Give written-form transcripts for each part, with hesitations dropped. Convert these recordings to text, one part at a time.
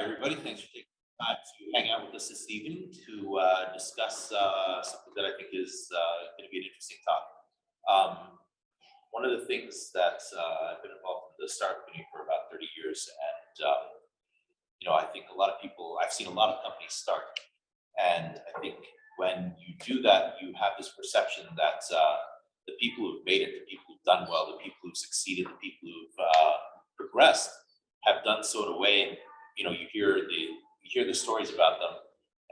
everybody. Thanks for taking the time to hang out with us this evening to discuss something that I think is going to be an interesting topic. One of the things that I've been involved in the startup community for about 30 years, and I think a lot of people, I've seen a lot of companies start, and I think when you do that, you have this perception that the people who've made it, the people who've done well, the people who've succeeded, the people who've progressed have done so in a way, and you hear the stories about them,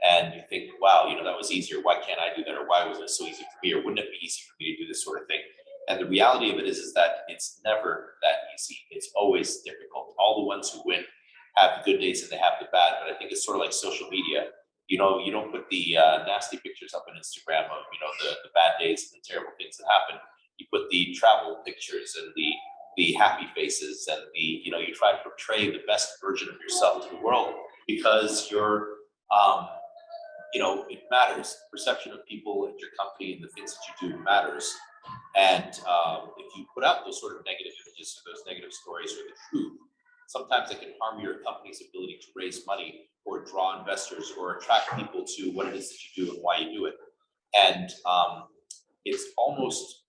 and you think, wow, that was easier. Why can't I do that? Or why was it so easy for me? Or wouldn't it be easy for me to do this sort of thing? And the reality of it is that it's never that easy. It's always difficult. All the ones who win have the good days and they have the bad. But I think it's sort of like social media. You don't put the nasty pictures up on Instagram of the bad days and the terrible things that happen. You put the travel pictures and the happy faces, and you try to portray the best version of yourself to the world, because it matters. Perception of people at your company and the things that you do matters. And if you put out those sort of negative images or those negative stories or the truth, sometimes it can harm your company's ability to raise money or draw investors or attract people to what it is that you do and why you do it. And it's almost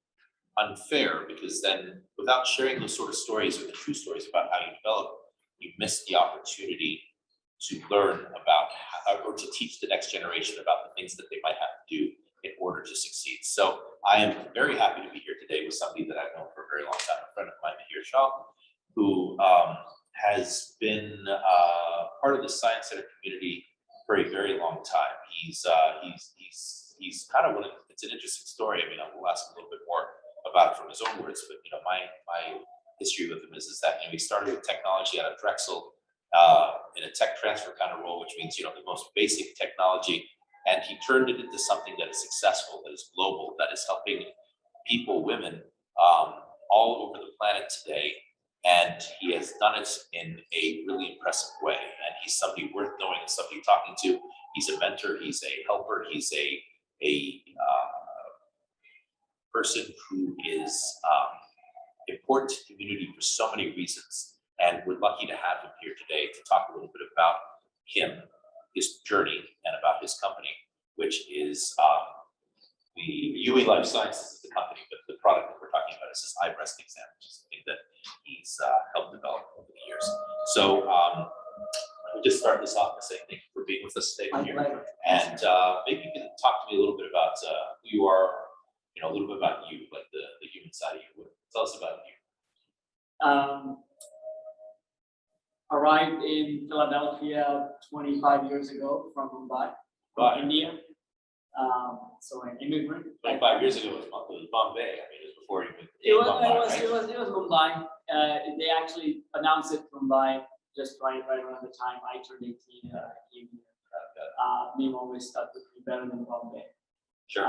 unfair, because then without sharing those sort of stories or the true stories about how you develop, you miss the opportunity to learn about or to teach the next generation about the things that they might have to do in order to succeed. So I am very happy to be here today with somebody that I've known for a very long time, a friend of mine, Mihir, Shah, who has been part of the Science Center community for a very long time. He's kind of it's an interesting story. I mean, I will ask a little bit more about it from his own words, but my history with him is that he started with technology out of Drexel in a tech transfer kind of role, which means the most basic technology, and he turned it into something that is successful, that is global, that is helping people, women, all over the planet today. And he has done it in a really impressive way. And he's somebody worth knowing and somebody talking to. He's a mentor. He's a helper. He's a person who is important to the community for so many reasons. And we're lucky to have him here today to talk a little bit about him, his journey, and about his company, which is the UE LifeSciences is the company, but the product that we're talking about is his eye breast exam, which is something that he's helped develop over the years. So we'll just start this off by saying thank you for being with us today, here. And maybe you can talk to me a little bit about who you are, a little bit about you, like the human side of you. Tell us about you. Arrived in Philadelphia 25 years ago from Mumbai, India. So an immigrant. 25 years ago was Bombay. I mean, it was before you moved. It was Mumbai. They actually announced it Mumbai just right around the time I turned 18. Name always stuck with me better than Bombay. Sure.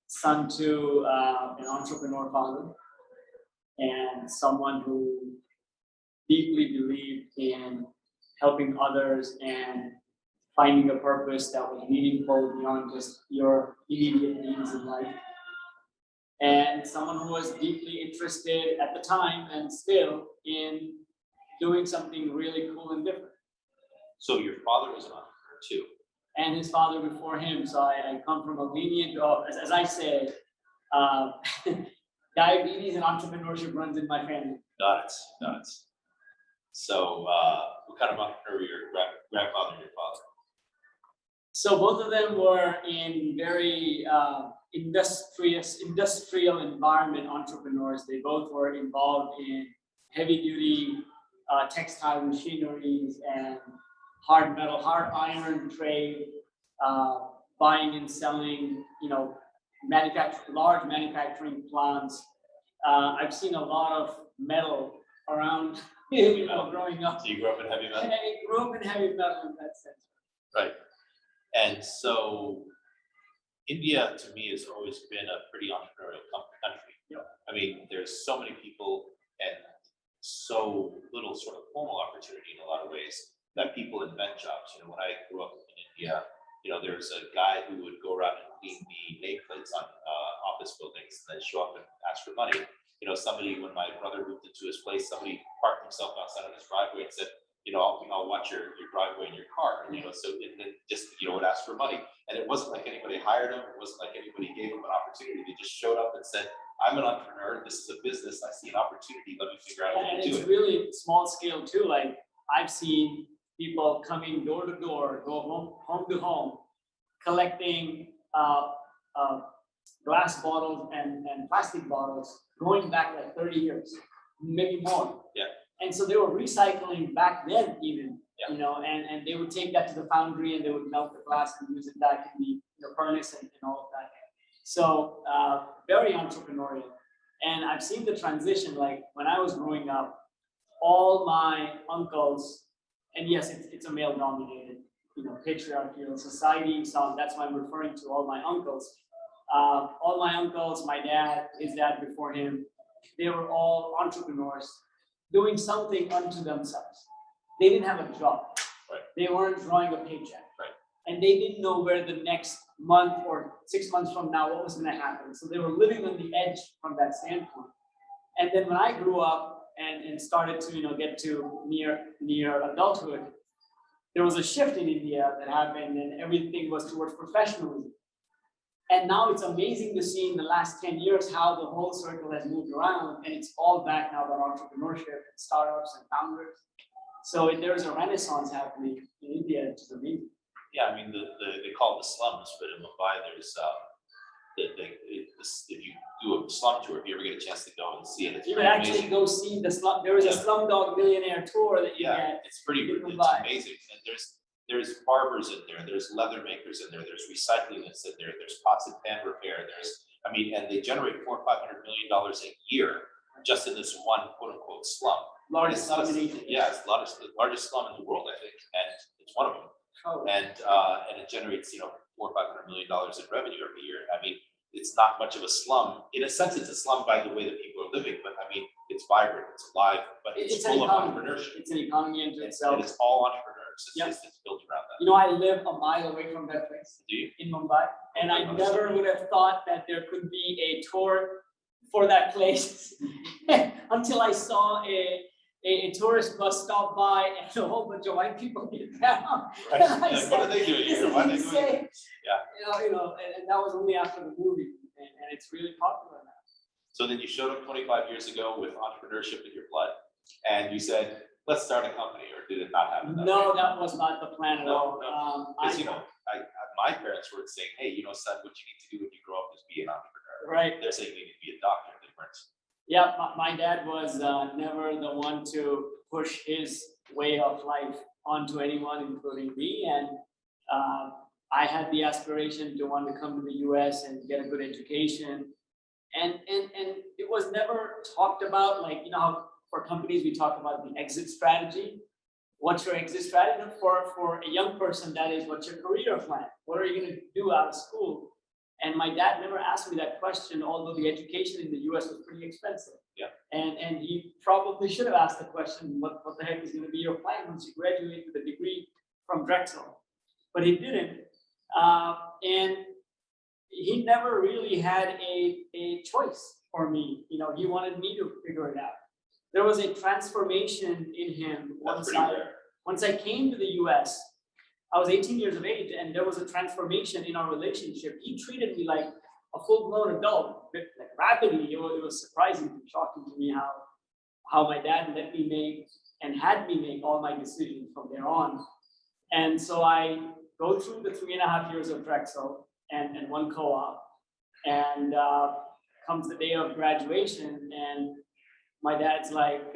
Son to an entrepreneur father, and someone who deeply believed in helping others and finding a purpose that was meaningful beyond just your immediate needs in life. And someone who was deeply interested at the time and still in doing something really cool and different. So your father was an entrepreneur too? And his father before him. So I come from a lineage of, as I say, diabetes and entrepreneurship runs in my family. Got it. So what kind of entrepreneur were your grandfather and your father? So both of them were in very industrial environment entrepreneurs. They both were involved in heavy duty textile machineries and hard iron trade, buying and selling, large manufacturing plants. I've seen a lot of metal around, growing up. So you grew up in heavy metal? I grew up in heavy metal in that sense. Right. And so India, to me, has always been a pretty entrepreneurial country. Yeah. I mean, there's so many people and so little sort of formal opportunity in a lot of ways that people invent jobs. When I grew up in India, there's a guy who would go around and clean the nameplates on office buildings and then show up and ask for money. Somebody, when my brother moved into his place, somebody parked himself outside on his driveway and said, I'll watch your driveway and your car, and so and then just would ask for money, and it wasn't like anybody hired him, it wasn't like anybody gave him an opportunity. They just showed up and said, I'm an entrepreneur, this is a business, I see an opportunity, let me figure out how to do it. And it's really small scale too. Like I've seen people coming door to door, go home to home, collecting glass bottles and plastic bottles going back like 30 years, maybe more. Yeah. And so they were recycling back then even, Yeah. And they would take that to the foundry and they would melt the glass and use it back in the furnace and all of that. So very entrepreneurial. And I've seen the transition, like when I was growing up, all my uncles, and yes, it's a male dominated, patriarchal society. So that's why I'm referring to all my uncles. All my uncles, my dad, his dad before him, they were all entrepreneurs doing something unto themselves. They didn't have a job. Right. They weren't drawing a paycheck. Right. And they didn't know where the next month or 6 months from now, what was going to happen. So they were living on the edge from that standpoint. And then when I grew up and started to, get to near adulthood, there was a shift in India that happened and everything was towards professionalism. And now it's amazing to see in the last 10 years how the whole circle has moved around, and it's all back now about entrepreneurship and startups and founders. So there's a renaissance happening in India, which is amazing. Yeah, I mean, they call it the slums, but in Mumbai, there's if you do a slum tour, if you ever get a chance to go and see it, it's you pretty can actually amazing. go see the slum. There is a Slumdog Millionaire tour that you get. It's pretty, in it's Mumbai. amazing. And there's barbers in there, there's leather makers in there, there's recyclists in there, there's pots and pan repair, and they generate $400 or $500 million a year just in this one quote unquote slum. Largest slum in It's the largest slum in the world, I think, and it's one of them. Oh. And it generates, $400 or $500 million in revenue every year. I mean, it's not much of a slum. In a sense, it's a slum by the way that people are living, but I mean, it's vibrant, it's alive, but it's full of entrepreneurship. It's an economy unto itself. And it's all entrepreneurs. It's built around that. I live a mile away from that place. Do you? In Mumbai, and I never would have thought that there could be a tour for that place until I saw a tourist bus stop by and a whole bunch of white people get down. Right. Like, what are they doing here? Why are they doing it? Yeah. And that was only after the movie, and it's really popular now. So then you showed up 25 years ago with entrepreneurship in your blood, and you said, let's start a company, or did it not happen? No, that was not the plan at all. Because my parents were saying, hey, son, what you need to do when you grow up is be an entrepreneur. Right. They're saying you need to be a doctor. They weren't. Yeah, my dad was never the one to push his way of life onto anyone, including me. And I had the aspiration to want to come to the US and get a good education. And it was never talked about, like, how for companies we talk about the exit strategy. What's your exit strategy? For a young person, that is, what's your career plan? What are you going to do out of school? And my dad never asked me that question, although the education in the US was pretty expensive. Yeah. And he probably should have asked the question, what the heck is going to be your plan once you graduate with a degree from Drexel? But he didn't. And he never really had a choice for me. He wanted me to figure it out. There was a transformation in him once I came to the US. I was 18 years of age, and there was a transformation in our relationship. He treated me like a full-blown adult, like rapidly. It was surprising and shocking to me how my dad let me make and had me make all my decisions from there on. And so I go through the 3.5 years of Drexel and one co-op, and comes the day of graduation, and my dad's like,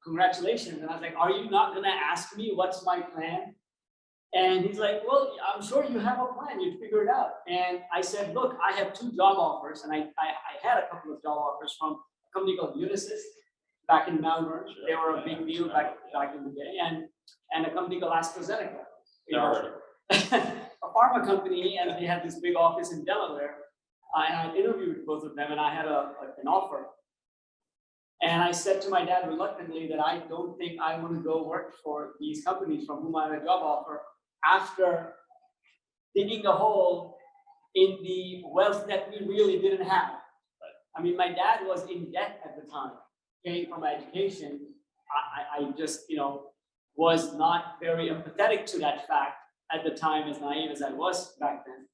congratulations. And I was like, are you not gonna ask me what's my plan? And he's like, well, I'm sure you have a plan, you figure it out. And I said, look, I have 2 job offers, and I had a couple of job offers from a company called Unisys back in Melbourne. They were a big deal back in the day, and a company called AstraZeneca. A pharma company, and they had this big office in Delaware. And I interviewed both of them, and I had an offer. And I said to my dad reluctantly that I don't think I want to go work for these companies from whom I had a job offer after digging a hole in the wealth that we really didn't have. I mean, my dad was in debt at the time, paying for my education. I just, was not very empathetic to that fact at the time, as naive as I was back then.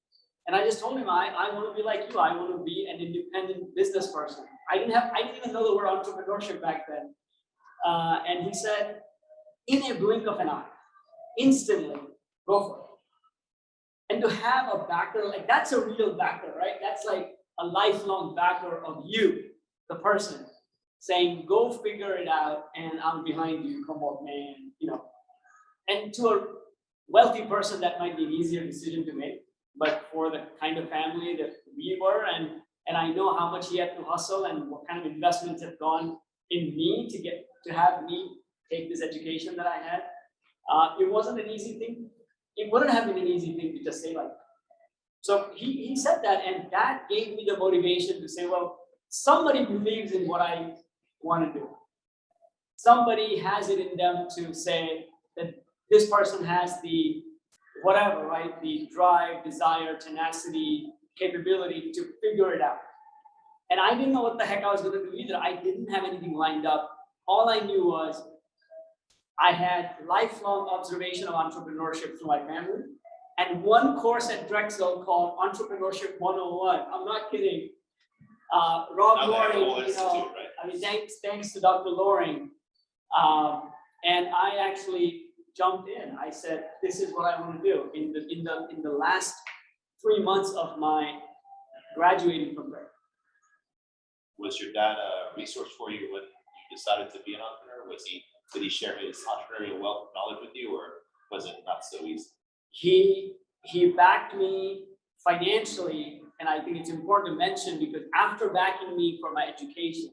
And I just told him, I want to be like you. I want to be an independent business person. I didn't even know the word entrepreneurship back then. And he said, in a blink of an eye, instantly, go for it. And to have a backer, like that's a real backer, right? That's like a lifelong backer of you, the person, saying, go figure it out and I'm behind you, come on, man, And to a wealthy person, that might be an easier decision to make. But for the kind of family that we were, and I know how much he had to hustle and what kind of investments have gone in me to have me take this education that I had, it wasn't an easy thing. It wouldn't have been an easy thing to just say like that. So he said that, and that gave me the motivation to say, well, somebody believes in what I want to do. Somebody has it in them to say that this person has the whatever, right? The drive, desire, tenacity, capability to figure it out. And I didn't know what the heck I was going to do either. I didn't have anything lined up. All I knew was I had lifelong observation of entrepreneurship through my family and one course at Drexel called Entrepreneurship 101. I'm not kidding. Rob Loring, I mean, thanks to Dr. Loring. And I actually jumped in. I said, this is what I want to do in the last 3 months of my graduating from there. Was your dad a resource for you when you decided to be an entrepreneur? Did he share his entrepreneurial wealth of knowledge with you, or was it not so easy? He backed me financially, and I think it's important to mention because after backing me for my education,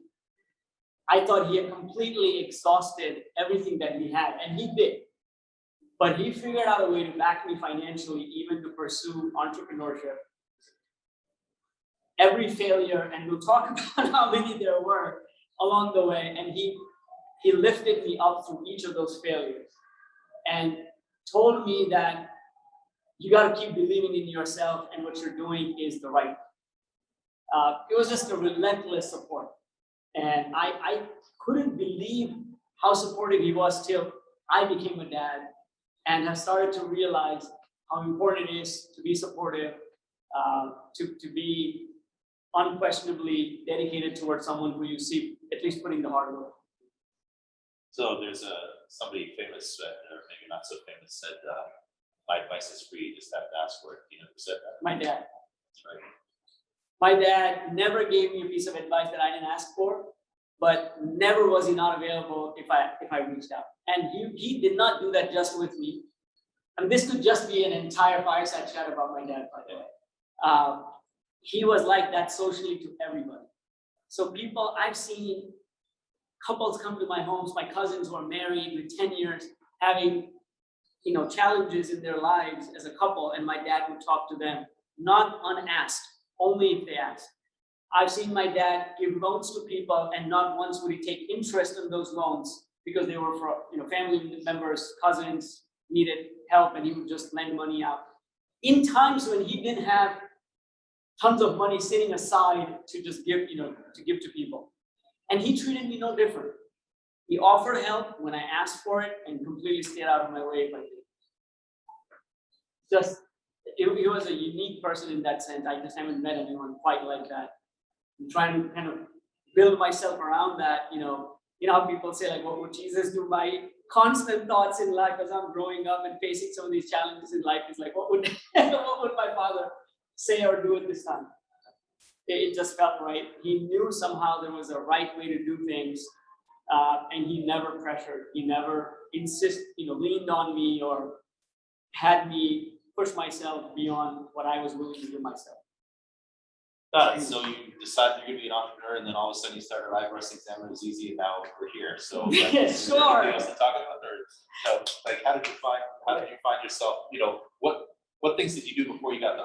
I thought he had completely exhausted everything that he had, and he did. But he figured out a way to back me financially, even to pursue entrepreneurship. Every failure, and we'll talk about how many there were along the way, and he lifted me up through each of those failures and told me that you got to keep believing in yourself and what you're doing is the right. It was just a relentless support. And I couldn't believe how supportive he was till I became a dad and have started to realize how important it is to be supportive, to be unquestionably dedicated towards someone who you see at least putting the hard work. So there's somebody famous, or maybe not so famous, said, my advice is free, you just have to ask for it. You know who said that? My dad. That's right. My dad never gave me a piece of advice that I didn't ask for, but never was he not available if I reached out. And he did not do that just with me. And this could just be an entire fireside chat about my dad, by the way. He was like that socially to everybody. So people, I've seen couples come to my homes, my cousins who are married with 10 years, having challenges in their lives as a couple, and my dad would talk to them, not unasked, only if they asked. I've seen my dad give loans to people, and not once would he take interest in those loans because they were for family members, cousins needed help, and he would just lend money out. In times when he didn't have tons of money sitting aside to just give, to give to people. And he treated me no different. He offered help when I asked for it and completely stayed out of my way if I did. He was a unique person in that sense. I just haven't met anyone quite like that. I'm trying to kind of build myself around that, how people say like, what would Jesus do? My constant thoughts in life as I'm growing up and facing some of these challenges in life is like, what would my father say or do at this time? It just felt right. He knew somehow there was a right way to do things, and he never pressured. He never leaned on me or had me push myself beyond what I was willing to do myself. Got it. So you decided you're going to be an entrepreneur, and then all of a sudden you started IBRS exam. It was easy, and now we're here. So, yeah, is there sure. anything else to talk about, or how did you find yourself? What things did you do before you got to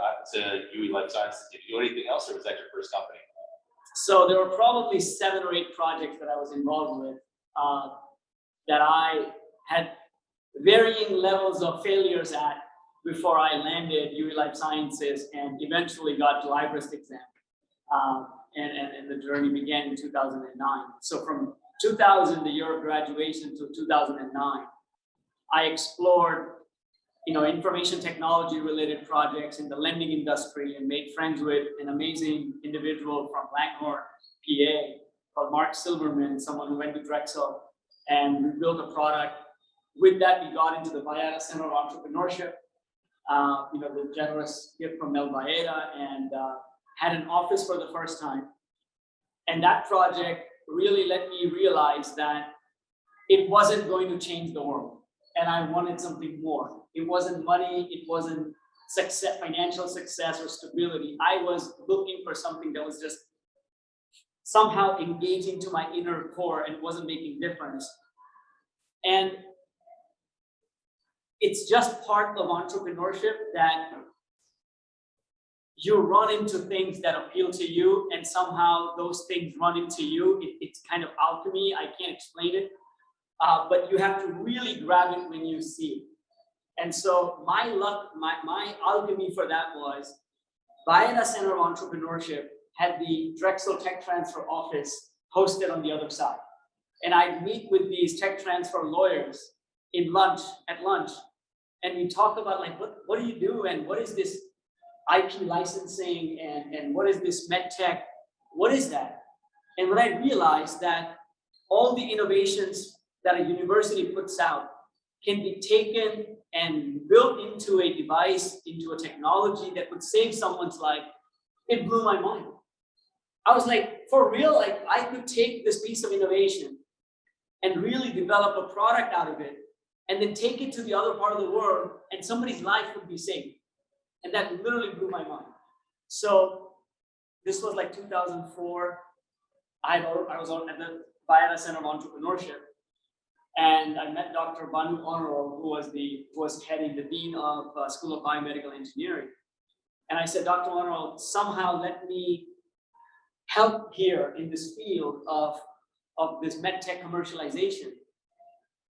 UE LifeSciences? Did you do anything else, or was that your first company? So there were probably 7 or 8 projects that I was involved with that I had varying levels of failures at before I landed UE LifeSciences and eventually got to IBRS exam. And the journey began in 2009. So from 2000, the year of graduation, to 2009, I explored, information technology related projects in the lending industry and made friends with an amazing individual from Langhorne, PA, called Mark Silverman, someone who went to Drexel, and we built a product. With that, we got into the Baeta Center of Entrepreneurship, the generous gift from Mel Baeta, and had an office for the first time. And that project really let me realize that it wasn't going to change the world. And I wanted something more. It wasn't money, it wasn't success, financial success or stability. I was looking for something that was just somehow engaging to my inner core and wasn't making difference. And it's just part of entrepreneurship that you run into things that appeal to you, and somehow those things run into you. It's kind of alchemy. I can't explain it, but you have to really grab it when you see it. And so my alchemy for that was Baeta Center of Entrepreneurship had the Drexel Tech Transfer office hosted on the other side. And I'd meet with these tech transfer lawyers at lunch, and we talk about like, what do you do? And what is this IP licensing? And what is this med tech? What is that? And when I realized that all the innovations that a university puts out can be taken and built into a device, into a technology that would save someone's life, it blew my mind. I was like, for real, like I could take this piece of innovation and really develop a product out of it, and then take it to the other part of the world, and somebody's life would be saved. And that literally blew my mind. So this was like 2004. I was at the Baeta Center of Entrepreneurship, and I met Dr. Banu Honorable, who was heading the Dean of School of Biomedical Engineering. And I said, Dr. Honorable, somehow let me help here in this field of this medtech commercialization.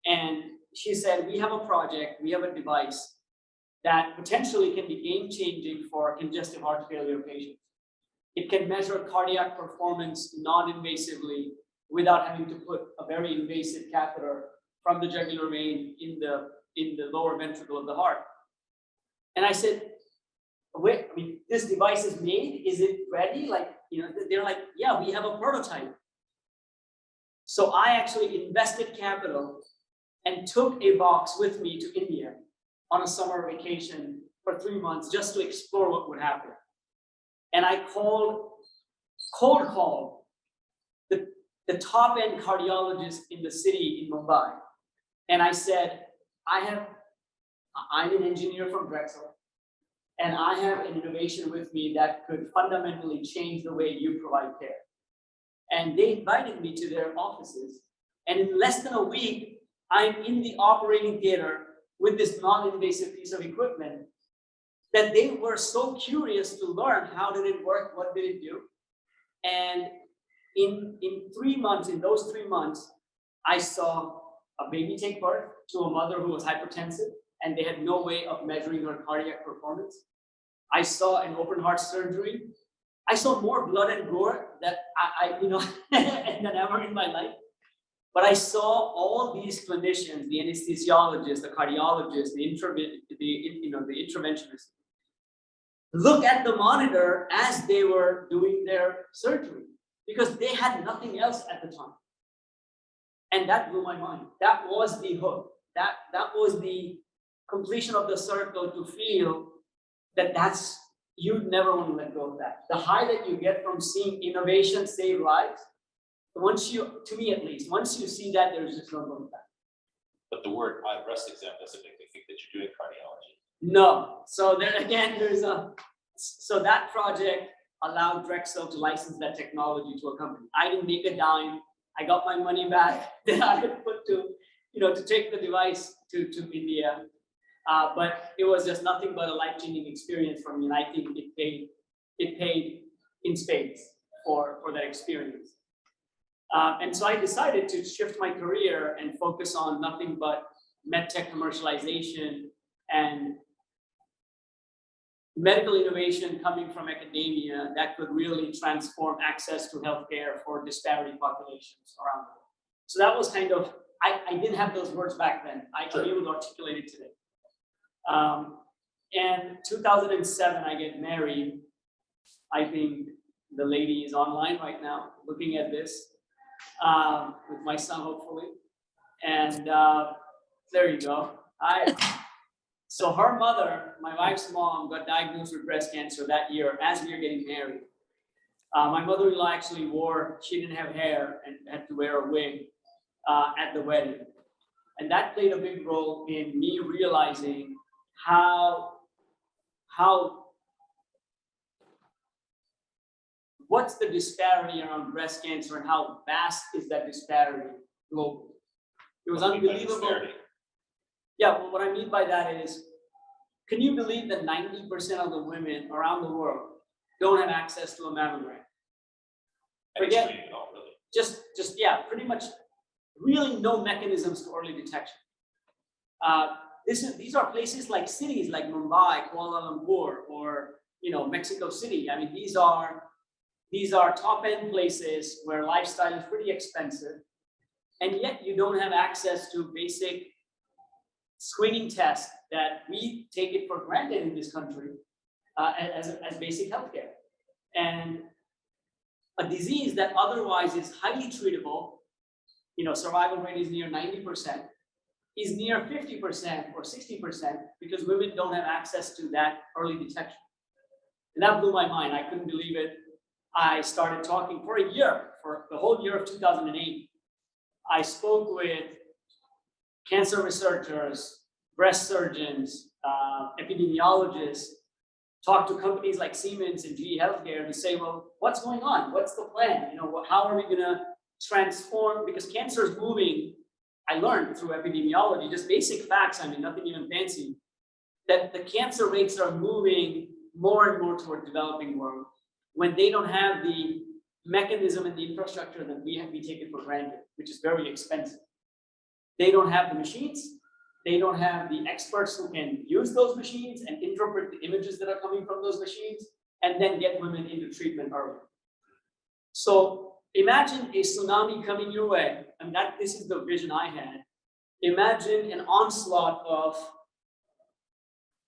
And she said, we have a project, we have a device that potentially can be game-changing for congestive heart failure patients. It can measure cardiac performance non-invasively without having to put a very invasive catheter from the jugular vein in the lower ventricle of the heart. And I said, wait, I mean, this device is made, is it ready? They're like, yeah, we have a prototype. So I actually invested capital and took a box with me to India on a summer vacation for 3 months just to explore what would happen. And I cold called the top end cardiologist in the city in Mumbai. And I said, I'm an engineer from Drexel, and I have an innovation with me that could fundamentally change the way you provide care. And they invited me to their offices. And in less than a week, I'm in the operating theater with this non-invasive piece of equipment that they were so curious to learn how did it work, what did it do. And in those 3 months, I saw a baby take birth to a mother who was hypertensive, and they had no way of measuring her cardiac performance. I saw an open heart surgery. I saw more blood and gore that than ever in my life. But I saw all these clinicians, the anesthesiologists, the cardiologists, the interventionists, look at the monitor as they were doing their surgery, because they had nothing else at the time. And that blew my mind. That was the hook. That was the completion of the circle, to feel that's, you'd never want to let go of that. The high that you get from seeing innovation save lives, to me at least, once you see that, there's just no going back. But the word breast exam doesn't make me think that you're doing cardiology. No. So there again, so that project allowed Drexel to license that technology to a company. I didn't make a dime. I got my money back that I had put to take the device to India. But it was just nothing but a life-changing experience for me. And I think it paid in spades for that experience. And so I decided to shift my career and focus on nothing but medtech commercialization and medical innovation coming from academia that could really transform access to healthcare for disparity populations around the world. So that was kind of, I didn't have those words back then. I can be able to articulate it today. And 2007, I get married. I think the lady is online right now, looking at this, with my son, hopefully. And there you go. So her mother, my wife's mom, got diagnosed with breast cancer that year as we were getting married. My mother-in-law actually she didn't have hair and had to wear a wig at the wedding. And that played a big role in me realizing what's the disparity around breast cancer and how vast is that disparity globally. It was unbelievable. Yeah, well, what I mean by that is, can you believe that 90% of the women around the world don't have access to a mammogram? Forget, yeah, pretty much really no mechanisms to early detection. These are places like cities like Mumbai, Kuala Lumpur, or Mexico City. I mean, these are top-end places where lifestyle is pretty expensive, and yet you don't have access to basic screening tests that we take it for granted in this country as basic healthcare. And a disease that otherwise is highly treatable, survival rate is near 90%, is near 50% or 60% because women don't have access to that early detection. And that blew my mind. I couldn't believe it. I started talking for a year, for the whole year of 2008. I spoke with cancer researchers, breast surgeons, epidemiologists, talked to companies like Siemens and GE Healthcare to say, well, what's going on? What's the plan? How are we going to transform? Because cancer is moving. I learned through epidemiology, just basic facts, nothing even fancy, that the cancer rates are moving more and more toward developing world when they don't have the mechanism and the infrastructure that we take it for granted, which is very expensive. They don't have the machines. They don't have the experts who can use those machines and interpret the images that are coming from those machines and then get women into treatment early. So imagine a tsunami coming your way. This is the vision I had. Imagine an onslaught of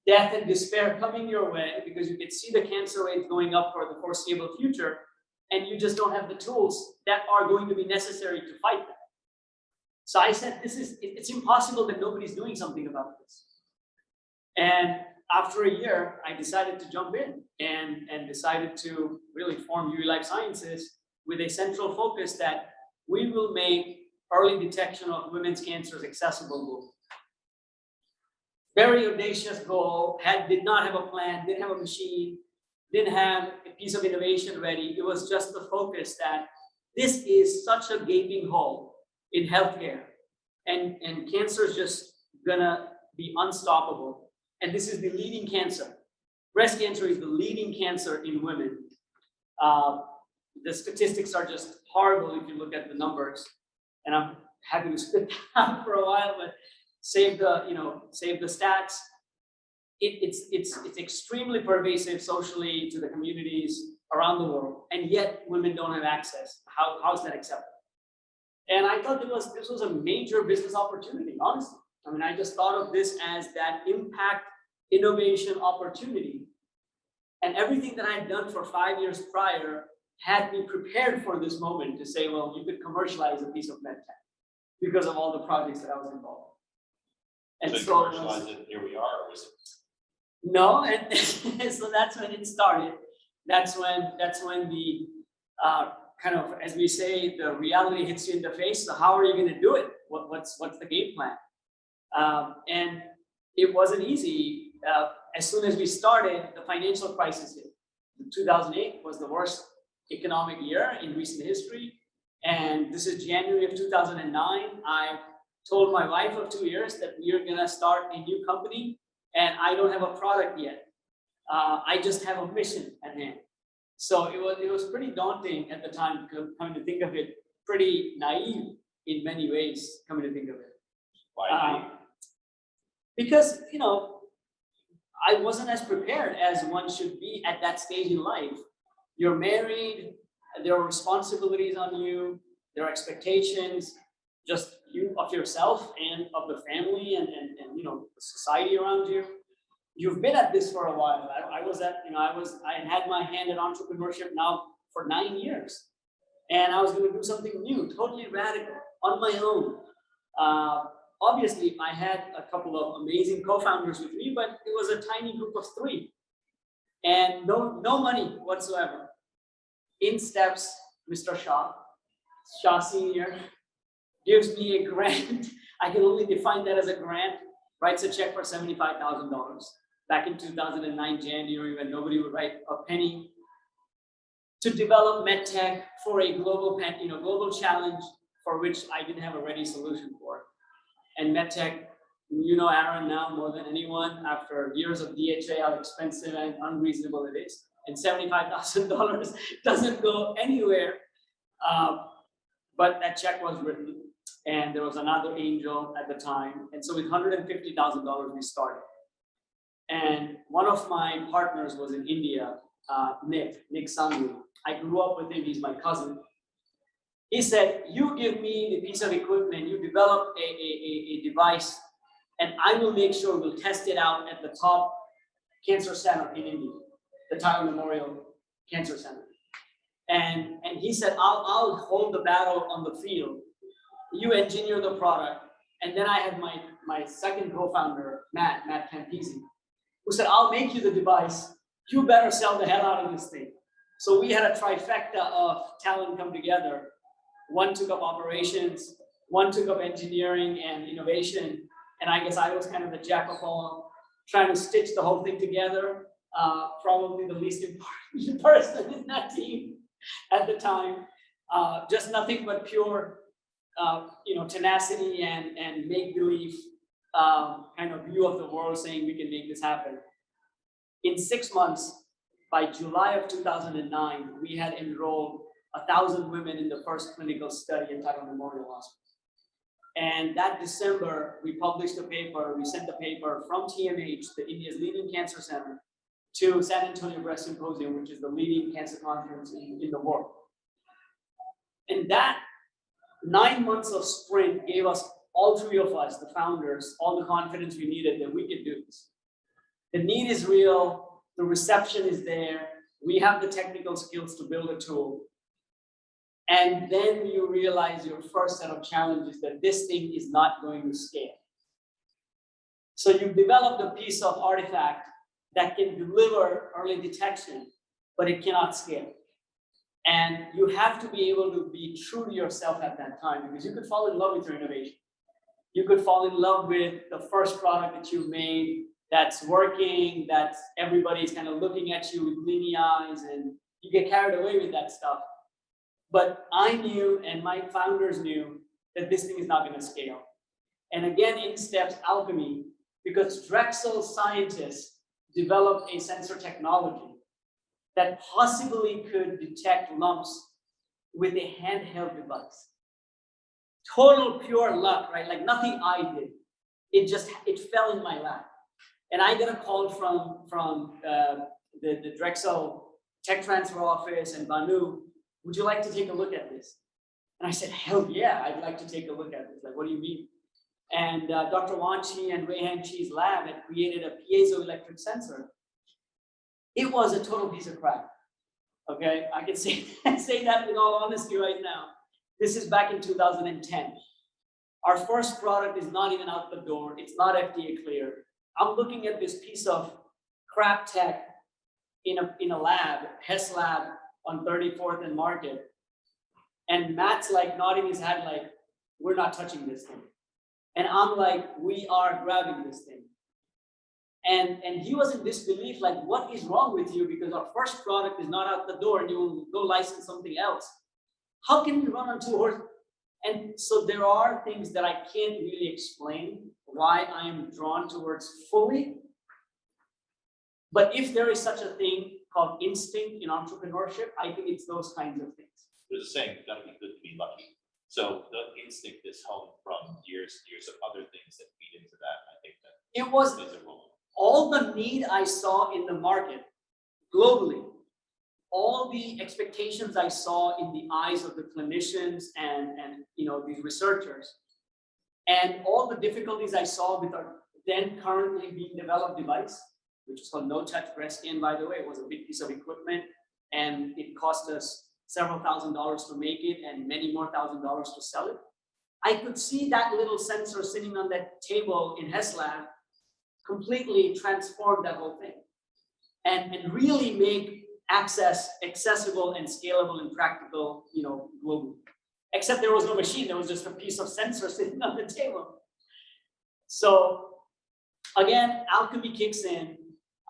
death and despair coming your way because you can see the cancer rate going up for the foreseeable future, and you just don't have the tools that are going to be necessary to fight that. So I said, it's impossible that nobody's doing something about this. And after a year, I decided to jump in and decided to really form UE LifeSciences with a central focus that we will make early detection of women's cancers accessible. Very audacious goal, did not have a plan, didn't have a machine, didn't have a piece of innovation ready. It was just the focus that this is such a gaping hole in healthcare, and cancer is just gonna be unstoppable. And this is the leading cancer. Breast cancer is the leading cancer in women. The statistics are just horrible if you look at the numbers. And I'm happy to spit that out for a while, but save the stats. It's extremely pervasive socially to the communities around the world, and yet women don't have access. How is that acceptable? And I thought this was a major business opportunity, honestly. I just thought of this as that impact innovation opportunity. And everything that I had done for 5 years prior had me prepared for this moment to say, well, you could commercialize a piece of medtech because of all the projects that I was involved in. And so commercialize it, here we are, or was it? No, and so that's when it started. That's when the kind of, as we say, the reality hits you in the face. So how are you going to do it? What's the game plan? And it wasn't easy. As soon as we started, the financial crisis hit. 2008 was the worst economic year in recent history. And this is January of 2009. I told my wife of 2 years that we are going to start a new company, and I don't have a product yet. I just have a mission at hand. So it was pretty daunting at the time, coming to think of it, pretty naive in many ways, coming to think of it. Why? Because, I wasn't as prepared as one should be at that stage in life. You're married, there are responsibilities on you, there are expectations, just you of yourself and of the family and the society around you. You've been at this for a while. I had my hand in entrepreneurship now for 9 years, and I was going to do something new, totally radical, on my own. Obviously, I had a couple of amazing co-founders with me, but it was a tiny group of 3, and no money whatsoever. In steps Mr. Shah Senior, gives me a grant. I can only define that as a grant. Writes a check for $75,000 back in 2009 January, when nobody would write a penny, to develop medtech for a global challenge for which I didn't have a ready solution for. And medtech, Aron now more than anyone, after years of DHA, how expensive and unreasonable it is. And $75,000 doesn't go anywhere. But that check was written, and there was another angel at the time. And so with $150,000, we started. And one of my partners was in India, Nick Sanghi. I grew up with him, he's my cousin. He said, you give me the piece of equipment, you develop a device, and I will make sure we'll test it out at the top cancer center in India, the Tata Memorial Cancer Center. And he said, I'll hold the battle on the field. You engineer the product. And then I had my second co-founder, Matt Campisi, who said, I'll make you the device. You better sell the hell out of this thing. So we had a trifecta of talent come together. One took up operations, one took up engineering and innovation. And I guess I was kind of the jack of all, trying to stitch the whole thing together. Probably the least important person in that team at the time. Just nothing but pure tenacity and make-believe kind of view of the world, saying we can make this happen. In 6 months, by July of 2009, we had enrolled 1,000 women in the first clinical study at Tata Memorial Hospital. And that December, we published a paper. We sent the paper from TMH, the India's leading cancer center, to San Antonio Breast Symposium, which is the leading cancer conference in the world. And that 9 months of sprint gave us, all 3 of us, the founders, all the confidence we needed that we could do this. The need is real, the reception is there, we have the technical skills to build a tool. And then you realize your first set of challenges, that this thing is not going to scale. So you've developed a piece of artifact that can deliver early detection, but it cannot scale. And you have to be able to be true to yourself at that time, because you could fall in love with your innovation. You could fall in love with the first product that you made that's working, that everybody's kind of looking at you with gleamy eyes, and you get carried away with that stuff. But I knew, and my founders knew, that this thing is not going to scale. And again, in steps alchemy, because Drexel scientists developed a sensor technology that possibly could detect lumps with a handheld device. Total pure luck, right? Like nothing I did. It fell in my lap. And I got a call from the Drexel tech transfer office and Banu, would you like to take a look at this? And I said, hell yeah, I'd like to take a look at this. Like, what do you mean? And Dr. Wanchi and Raihan Chi's lab had created a piezoelectric sensor. It was a total piece of crap. Okay, I can say that with all honesty right now. This is back in 2010. Our first product is not even out the door. It's not FDA cleared. I'm looking at this piece of crap tech in a lab, Hess lab on 34th and Market. And Matt's like nodding his head like, we're not touching this thing. And I'm like, we are grabbing this thing. And he was in disbelief, like, what is wrong with you? Because our first product is not out the door and you will go license something else. How can we run on 2 horses? And so there are things that I can't really explain why I am drawn towards fully. But if there is such a thing called instinct in entrepreneurship, I think it's those kinds of things. There's a saying, it's gotta be good to be lucky. So the instinct is honed from years of other things that feed into that. I think that it was is a role. All the need I saw in the market globally, all the expectations I saw in the eyes of the clinicians and these researchers, and all the difficulties I saw with our then currently being developed device, which is called no-touch breast scan, by the way. It was a big piece of equipment, and it cost us several $1,000s to make it and many more $1,000s to sell it. I could see that little sensor sitting on that table in Hess Lab completely transform that whole thing and really make access accessible and scalable and practical, globally. Except there was no machine, there was just a piece of sensor sitting on the table. So again, alchemy kicks in.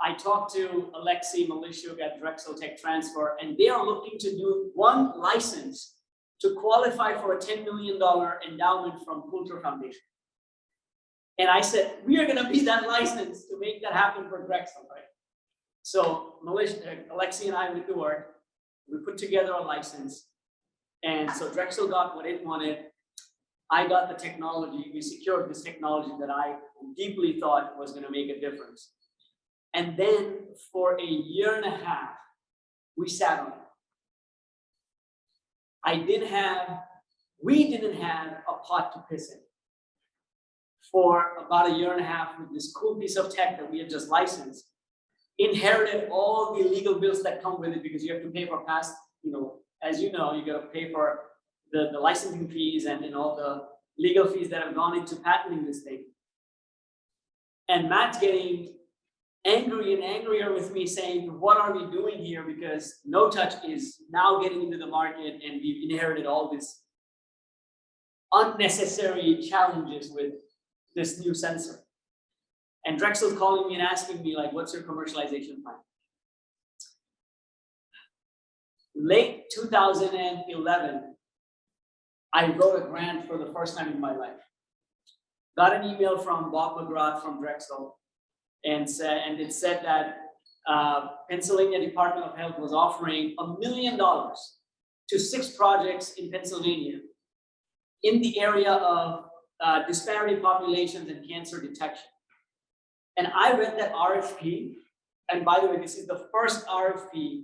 I talked to Alexei Malishuk at Drexel Tech Transfer, and they are looking to do one license to qualify for a $10 million endowment from Coulter Foundation. And I said, we are gonna be that license to make that happen for Drexel, right? So Alexei and I would do work, we put together a license, and so Drexel got what it wanted. I got the technology, we secured this technology that I deeply thought was gonna make a difference. And then for a year and a half, we sat on it. We didn't have a pot to piss in. For about a year and a half with this cool piece of tech that we had just licensed, inherited all the legal bills that come with it because you have to pay for past, as you know, you got to pay for the licensing fees and all the legal fees that have gone into patenting this thing. And Matt's getting angry and angrier with me saying, what are we doing here? Because no touch is now getting into the market and we've inherited all this unnecessary challenges with this new sensor. And Drexel's calling me and asking me, like, what's your commercialization plan? Late 2011, I wrote a grant for the first time in my life. Got an email from Bob McGrath from Drexel, and it said that Pennsylvania Department of Health was offering $1 million to 6 projects in Pennsylvania in the area of disparity populations and cancer detection. And I read that RFP, and by the way, this is the first RFP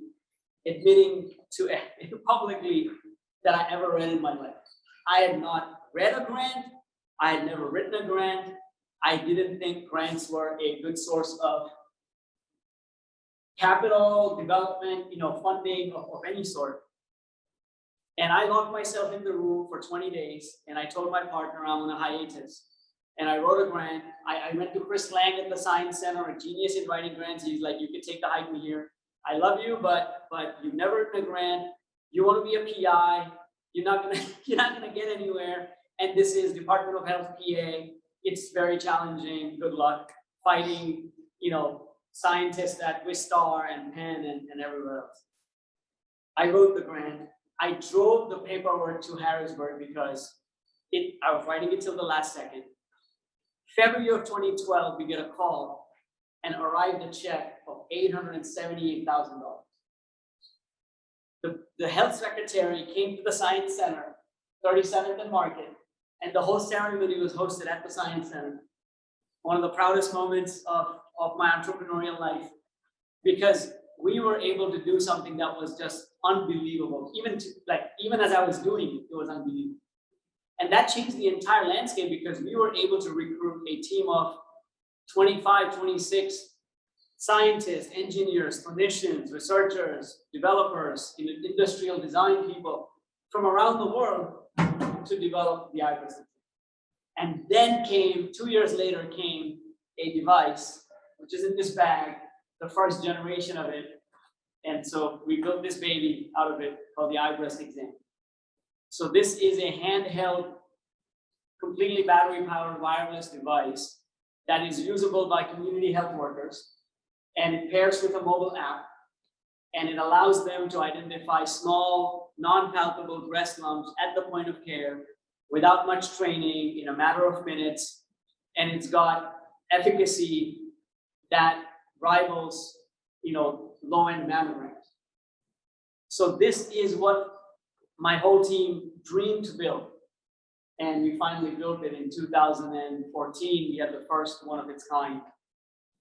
admitting to publicly that I ever read in my life. I had not read a grant, I had never written a grant, I didn't think grants were a good source of capital, development, funding of any sort. And I locked myself in the room for 20 days, and I told my partner I'm on a hiatus. And I wrote a grant. I went to Chris Lang at the Science Center, a genius in writing grants. He's like, you can take the hype here. I love you, but you've never written a grant. You want to be a PI. You're not gonna get anywhere. And this is Department of Health PA. It's very challenging. Good luck fighting, scientists at Wistar and Penn and everywhere else. I wrote the grant. I drove the paperwork to Harrisburg because I was writing it till the last second. February of 2012, we get a call and arrived a check of $878,000. The health secretary came to the Science Center, 37th and Market, and the whole ceremony was hosted at the Science Center. One of the proudest moments of my entrepreneurial life, because we were able to do something that was just unbelievable. Even as I was doing it, it was unbelievable. And that changed the entire landscape because we were able to recruit a team of 25, 26 scientists, engineers, clinicians, researchers, developers, industrial design people from around the world to develop the iBreast. And then 2 years later came a device, which is in this bag, the first generation of it. And so we built this baby out of it called the iBreast exam. So this is a handheld, completely battery-powered wireless device that is usable by community health workers, and it pairs with a mobile app, and it allows them to identify small, non-palpable breast lumps at the point of care without much training in a matter of minutes, and it's got efficacy that rivals, low-end mammograms. So this is what my whole team dreamed to build. And we finally built it in 2014. We had the first one of its kind.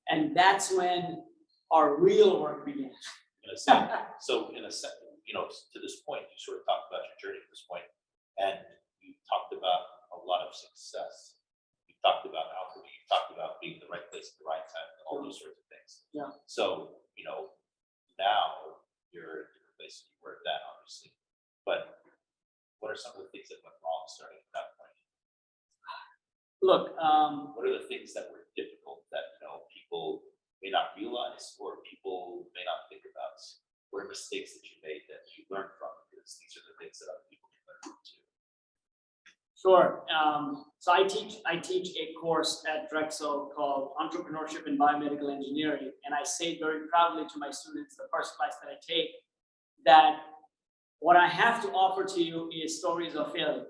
And that's when our real work began. in a sense. So in a sense, to this point, you sort of talked about your journey to this point, and you talked about a lot of success. You talked about alchemy. You talked about being in the right place at the right time, and all those sorts of things. Yeah. So now you're in a different place than you were then, obviously. But what are some of the things that went wrong starting at that point? Look, What are the things that were difficult that people may not realize or people may not think about? What are mistakes that you made that you learned from? Because these are the things that other people can learn from too. sure. So I teach a course at Drexel called Entrepreneurship in Biomedical Engineering, and I say very proudly to my students, the first class that I take, that what I have to offer to you is stories of failure.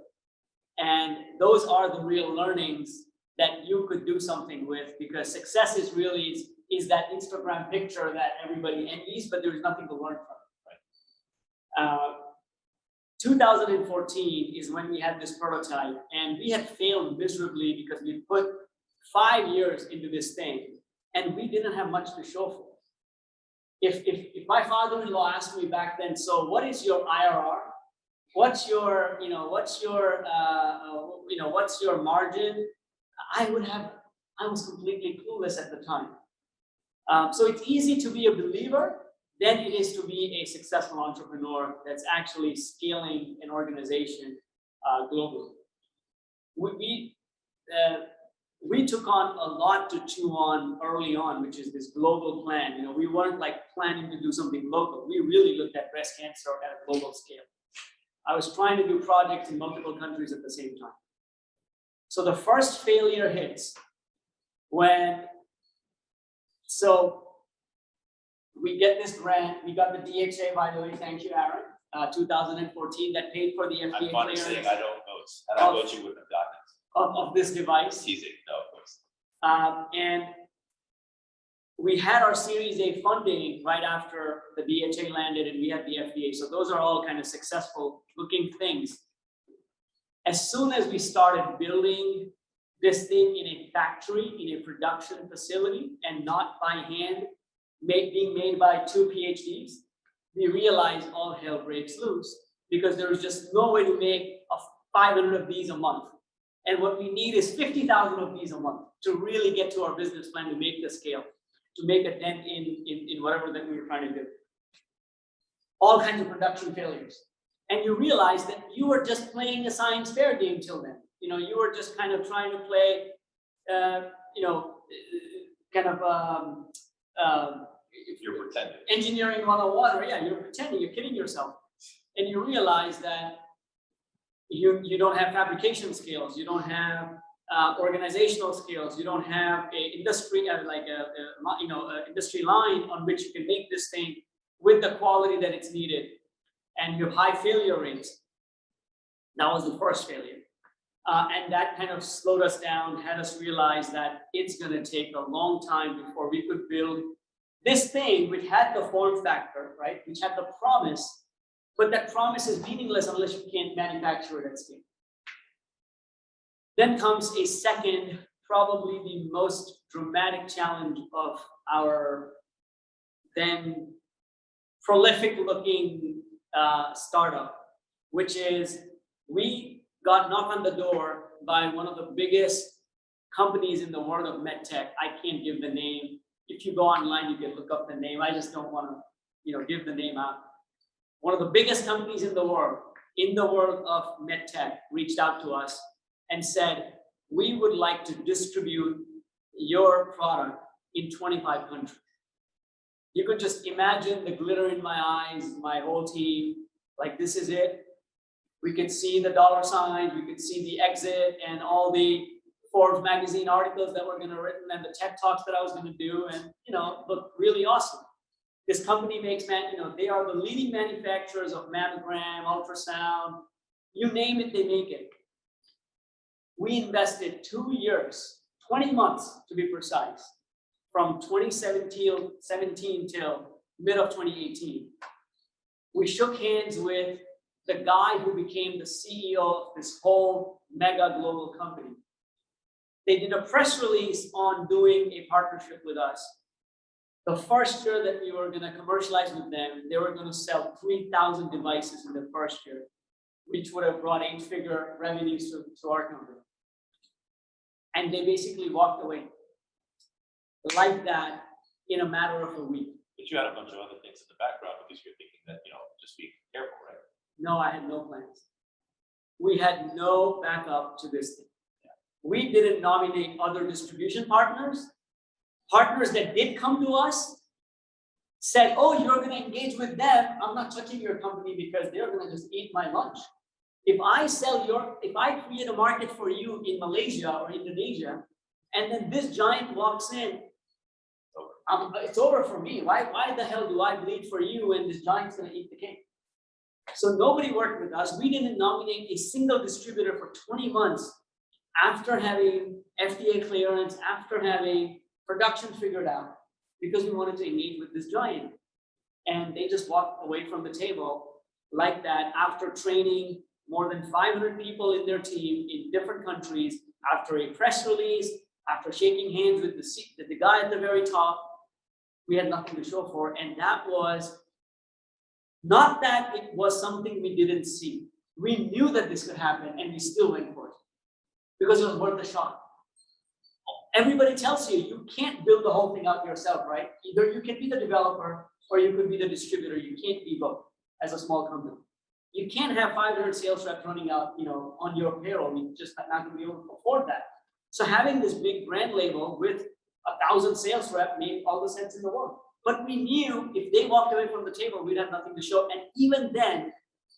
And those are the real learnings that you could do something with, because success is really is that Instagram picture that everybody envies, but there's nothing to learn from. 2014 is when we had this prototype, and we had failed miserably because we put 5 years into this thing, and we didn't have much to show for it. If my father-in-law asked me back then, so what is your IRR? What's your margin? I was completely clueless at the time. So it's easy to be a believer than it is to be a successful entrepreneur that's actually scaling an organization globally. We took on a lot to chew on early on, which is this global plan. We weren't like planning to do something local. We really looked at breast cancer at a global scale. I was trying to do projects in multiple countries at the same time. So the first failure hits so we get this grant. We got the DHA, by the way. Thank you, Aron. 2014, that paid for the FDA I'm fond of saying clearance I don't vote. And I vote you wouldn't have gotten it. of this device. Teasing, no, of course. And we had our Series A funding right after the DHA landed, and we had the FDA. So those are all kind of successful looking things. As soon as we started building this thing in a factory, in a production facility, and not by hand, being made by 2 PhDs, we realized all hell breaks loose, because there was just no way to make 500 of these a month. And what we need is 50,000 of these a month to really get to our business plan, to make the scale, to make a dent in whatever that we were trying to do. All kinds of production failures. And you realize that you were just playing a science fair game till then. You were just kind of trying to play, You're pretending. Engineering 101, or you're pretending, you're kidding yourself. And you realize that you don't have fabrication skills, you don't have organizational skills, you don't have a industry industry line on which you can make this thing with the quality that it's needed, and you have high failure rates. That was the first failure. And that kind of slowed us down, had us realize that it's going to take a long time before we could build this thing, which had the form factor, right? Which had the promise, but that promise is meaningless unless you can't manufacture it at scale. Then comes a second, probably the most dramatic challenge of our then prolific looking startup, which is we got knocked on the door by one of the biggest companies in the world of medtech. I can't give the name. If you go online, you can look up the name. I just don't want to, give the name out. One of the biggest companies in the world of medtech reached out to us and said, we would like to distribute your product in 25 countries. You could just imagine the glitter in my eyes, my whole team, like this is it. We could see the dollar signs, we could see the exit and all the Forbes magazine articles that were going to written and the tech talks that I was going to do, and look really awesome. This company makes they are the leading manufacturers of mammogram, ultrasound, you name it, they make it. We invested 2 years, 20 months to be precise, from 2017 till mid of 2018. We shook hands with the guy who became the CEO of this whole mega global company. They did a press release on doing a partnership with us. The first year that we were going to commercialize with them, they were going to sell 3,000 devices in the first year, which would have brought 8-figure revenues to our company. And they basically walked away like that in a matter of a week. But you had a bunch of other things in the background because you're thinking that, just be careful, right? No, I had no plans. We had no backup to this thing. We didn't nominate other distribution partners. Partners that did come to us said, oh, you're going to engage with them. I'm not touching your company because they're going to just eat my lunch. If I create a market for you in Malaysia or Indonesia, and then this giant walks in, it's over for me. Why the hell do I bleed for you when this giant's going to eat the cake? So nobody worked with us. We didn't nominate a single distributor for 20 months after having FDA clearance, after having production figured out, because we wanted to engage with this giant. And they just walked away from the table like that after training more than 500 people in their team in different countries, after a press release, after shaking hands with the guy at the very top. We had nothing to show for. And that was not that it was something we didn't see. We knew that this could happen and we still went for it because it was worth a shot. Everybody tells you, you can't build the whole thing out yourself, right? Either you can be the developer or you could be the distributor. You can't be both as a small company. You can't have 500 sales reps running out, on your payroll. You're just not going to be able to afford that. So having this big brand label with 1,000 sales reps made all the sense in the world. But we knew if they walked away from the table, we'd have nothing to show. And even then,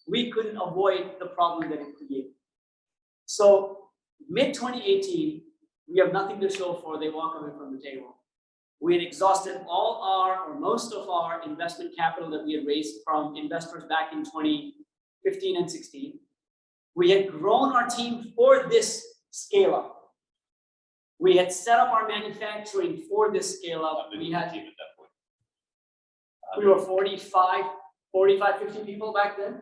we couldn't avoid the problem that it created. So mid-2018, we have nothing to show for, they walk away from the table. We had exhausted most of our investment capital that we had raised from investors back in 2015 and 16. We had grown our team for this scale up. We had set up our manufacturing for this scale up. We had, team at that point. we were 45, 50 people back then,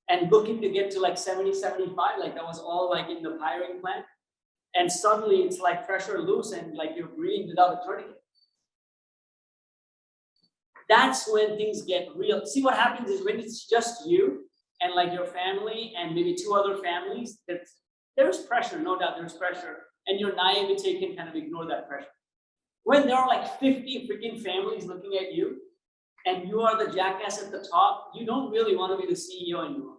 and looking to get to like 70, 75, like that was all like in the hiring plan. And suddenly it's like pressure loose and like you're breathing without a tourniquet. That's when things get real. See, what happens is when it's just you and like your family and maybe 2 other families, there's pressure, no doubt there's pressure. And your naivete can kind of ignore that pressure. When there are like 50 freaking families looking at you and you are the jackass at the top, you don't really want to be the CEO anymore.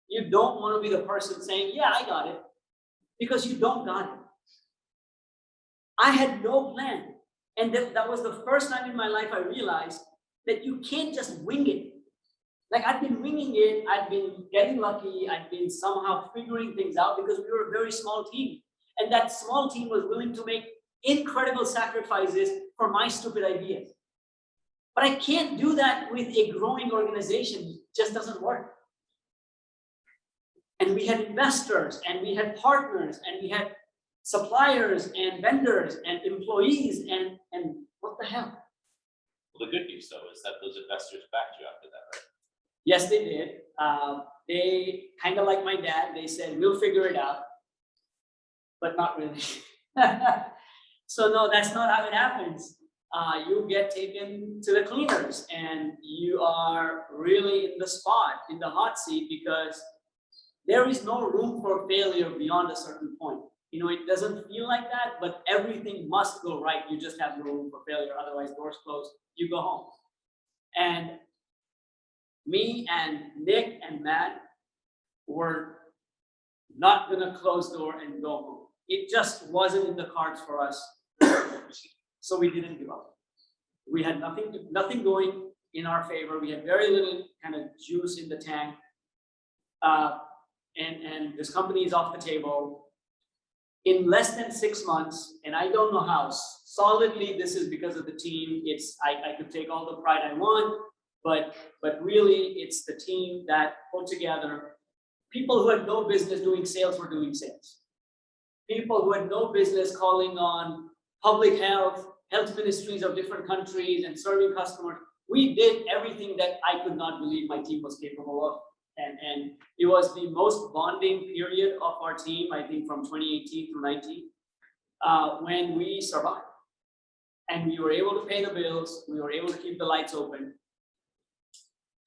You don't want to be the person saying, yeah, I got it, because you don't got it. I had no plan. And that was the first time in my life I realized that you can't just wing it. Like I'd been winging it, I'd been getting lucky, I'd been somehow figuring things out because we were a very small team. And that small team was willing to make incredible sacrifices for my stupid ideas. But I can't do that with a growing organization. It just doesn't work. And we had investors, and we had partners, and we had suppliers, and vendors, and employees, and what the hell? Well, the good news, though, is that those investors backed you after that, right? Yes, they did. They kind of like my dad. They said, we'll figure it out. But not really. So no, that's not how it happens. You get taken to the cleaners and you are really in the spot, in the hot seat, because there is no room for failure beyond a certain point. It doesn't feel like that, but everything must go right. You just have no room for failure. Otherwise, doors close, you go home. And me and Nick and Matt were not gonna close door and go home. It just wasn't in the cards for us. So we didn't give up. We had nothing going in our favor. We had very little kind of juice in the tank. And this company is off the table. In less than 6 months, and I don't know how, solidly this is because of the team. I could take all the pride I want, but really it's the team that put together. People who had no business doing sales were doing sales. People who had no business calling on public health ministries of different countries and serving customers. We did everything that I could not believe my team was capable of. And it was the most bonding period of our team, I think from 2018 through 19, when we survived. and we were able to pay the bills, we were able to keep the lights open.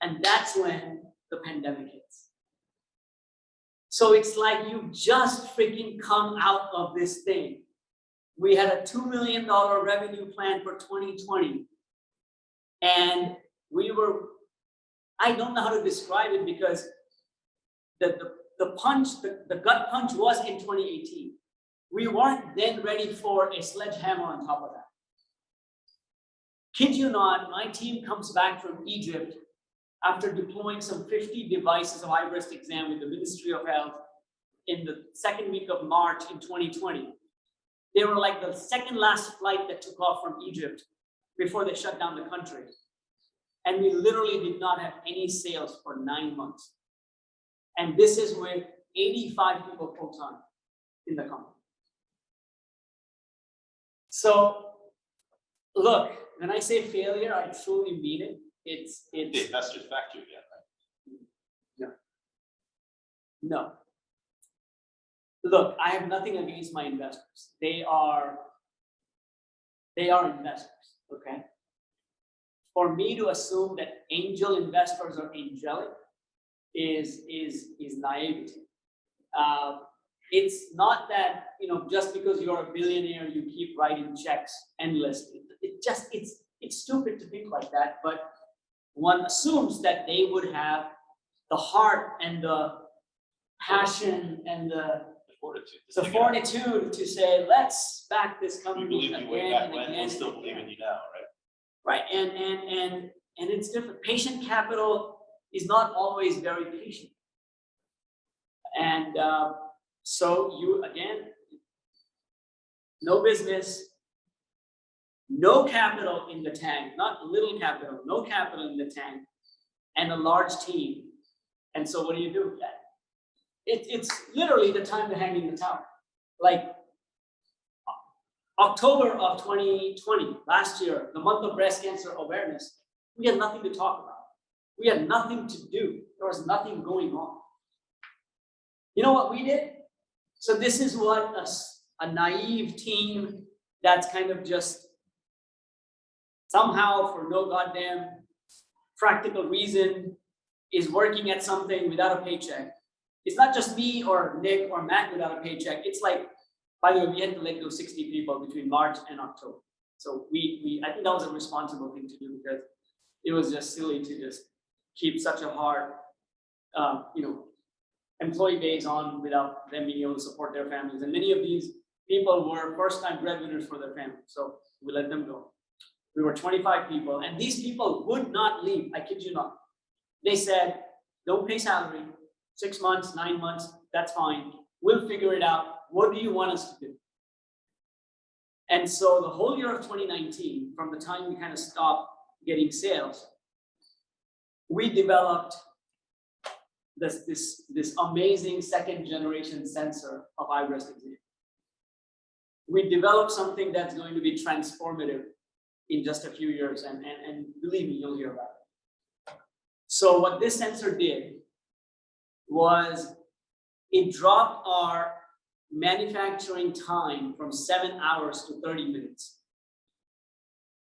And that's when the pandemic hits. So it's like you just freaking come out of this thing. We had a $2 million revenue plan for 2020. And we were, I don't know how to describe it because the punch, the gut punch was in 2018. We weren't then ready for a sledgehammer on top of that. Kid you not, my team comes back from Egypt after deploying some 50 devices of high breast exam with the Ministry of Health in the second week of March in 2020. They were like the second last flight that took off from Egypt before they shut down the country. And we literally did not have any sales for 9 months. And this is with 85 people full-time in the company. So look, when I say failure, I truly mean it. It's The investors back to you again, right? No. Look, I have nothing against my investors. They are investors, okay? For me to assume that angel investors are angelic is naivety. It's not that, just because you're a billionaire, you keep writing checks endlessly. It's stupid to think like that, but one assumes that they would have the heart and the passion and the fortitude to say, let's back this We company believe you way back again when, and we again. still believe in you now, right? Right, and it's different. Patient capital is not always very patient. And so you, again, no business, no capital in the tank, not little capital, no capital in the tank, and a large team. And so what do you do with that? It's literally the time to hang in the towel. Like October of 2020, last year, the month of breast cancer awareness, we had nothing to talk about. We had nothing to do. There was nothing going on. You know what we did? So this is what a naive team that's kind of just somehow for no goddamn practical reason is working at something without a paycheck. It's not just me or Nick or Matt without a paycheck. It's like, by the way, we had to let go 60 people between March and October. So I think that was a responsible thing to do because it was just silly to just keep such a hard, employee base on without them being able to support their families. And many of these people were first-time breadwinners for their families. So we let them go. We were 25 people, and these people would not leave. I kid you not. They said, don't pay salary, 6 months, 9 months, that's fine. We'll figure it out. What do you want us to do? And so the whole year of 2019, from the time we kind of stopped getting sales, we developed this amazing second generation sensor of eye breast exam. We developed something that's going to be transformative in just a few years, and believe me, you'll hear about it. So what this sensor did was it dropped our manufacturing time from 7 hours to 30 minutes.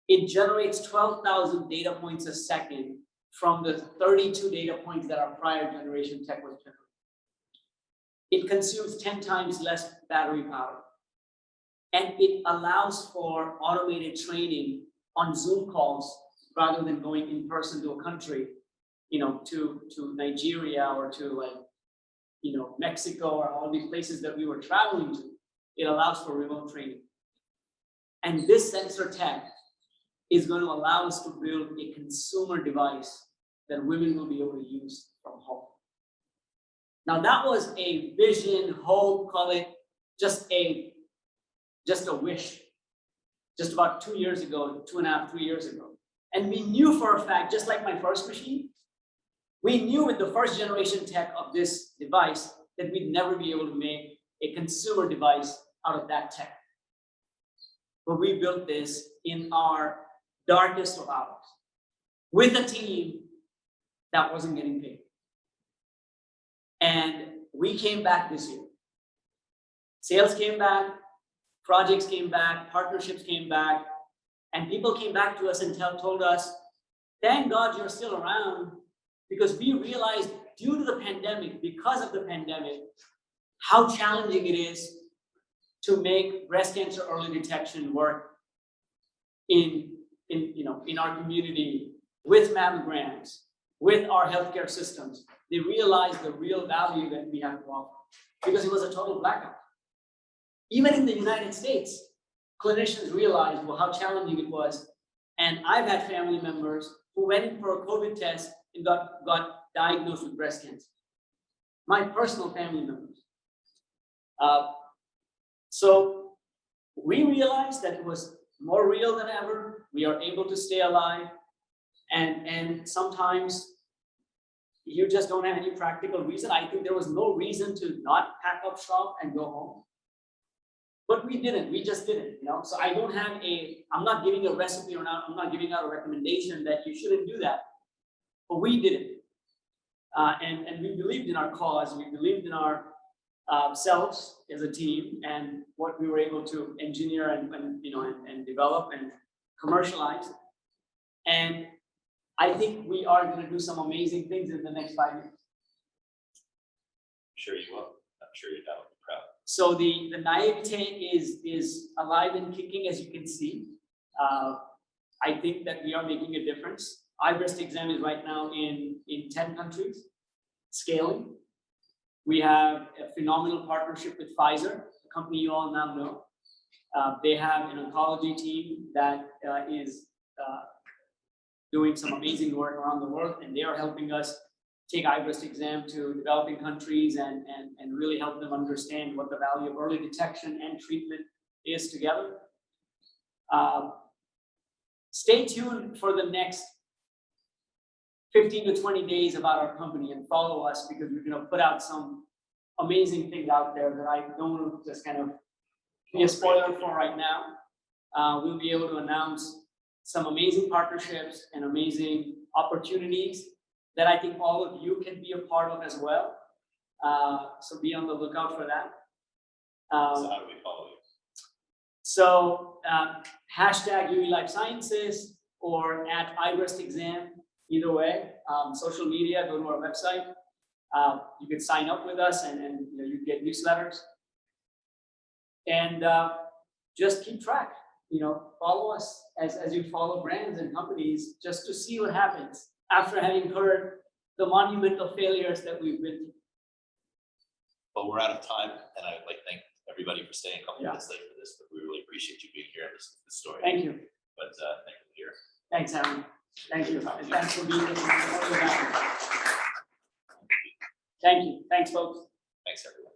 It generates 12,000 data points a second from the 32 data points that our prior generation tech was generating. It consumes 10 times less battery power. And it allows for automated training on Zoom calls rather than going in person to a country, to Nigeria or to Mexico or all these places that we were traveling to. It allows for remote training. And this sensor tech is going to allow us to build a consumer device that women will be able to use from home. Now that was a vision, hope, call it just a wish, just about 2 years ago, 2.5, 3 years ago. And we knew for a fact, just like my first machine, we knew with the first generation tech of this device that we'd never be able to make a consumer device out of that tech. But we built this in our darkest of hours with a team that wasn't getting paid. And we came back this year. Sales came back, projects came back, partnerships came back, And people came back to us and told us, thank God you're still around, because we realized due to the pandemic, because of the pandemic, how challenging it is to make breast cancer early detection work in our community with mammograms, with our healthcare systems. They realized the real value that we have to offer, because it was a total blackout. Even in the United States, clinicians realized how challenging it was. And I've had family members who went in for a COVID test and got diagnosed with breast cancer. My personal family members. So we realized that it was more real than ever. We are able to stay alive. And sometimes you just don't have any practical reason. I think there was no reason to not pack up shop and go home. But we didn't, we just didn't, So I don't have I'm not giving a recipe or I'm not giving out a recommendation that you shouldn't do that. But we didn't. And we believed in our cause, we believed in our selves as a team and what we were able to engineer and develop and commercialize. And I think we are going to do some amazing things in the next 5 years. I'm sure you will. I'm sure your dad will be proud. So the naivete is alive and kicking, as you can see. I think that we are making a difference. iBreast exam is right now in 10 countries, scaling. We have a phenomenal partnership with Pfizer, a company you all now know. They have an oncology team that is doing some amazing work around the world, and they are helping us take iBreast exam to developing countries and really help them understand what the value of early detection and treatment is together. Stay tuned for the next 15 to 20 days about our company and follow us, because we're going to put out some amazing things out there that I don't want to just kind of be a spoiler for right now. We'll be able to announce some amazing partnerships and amazing opportunities that I think all of you can be a part of as well. So be on the lookout for that. So how do we follow you? So hashtag UE LifeSciences or at iBreast exam, either way. Social media, go to our website. You can sign up with us and you get newsletters. And just keep track. Follow us as you follow brands and companies, just to see what happens after having heard the monumental failures that we've been through. Well, we're out of time, and I would like to thank everybody for staying a couple minutes late for this, but we really appreciate you being here and listening to the story. Thank you. But thank you, Mihir. Thanks, Aron. Thank you. And thanks for being here. Thank you. Thanks, folks. Thanks, everyone.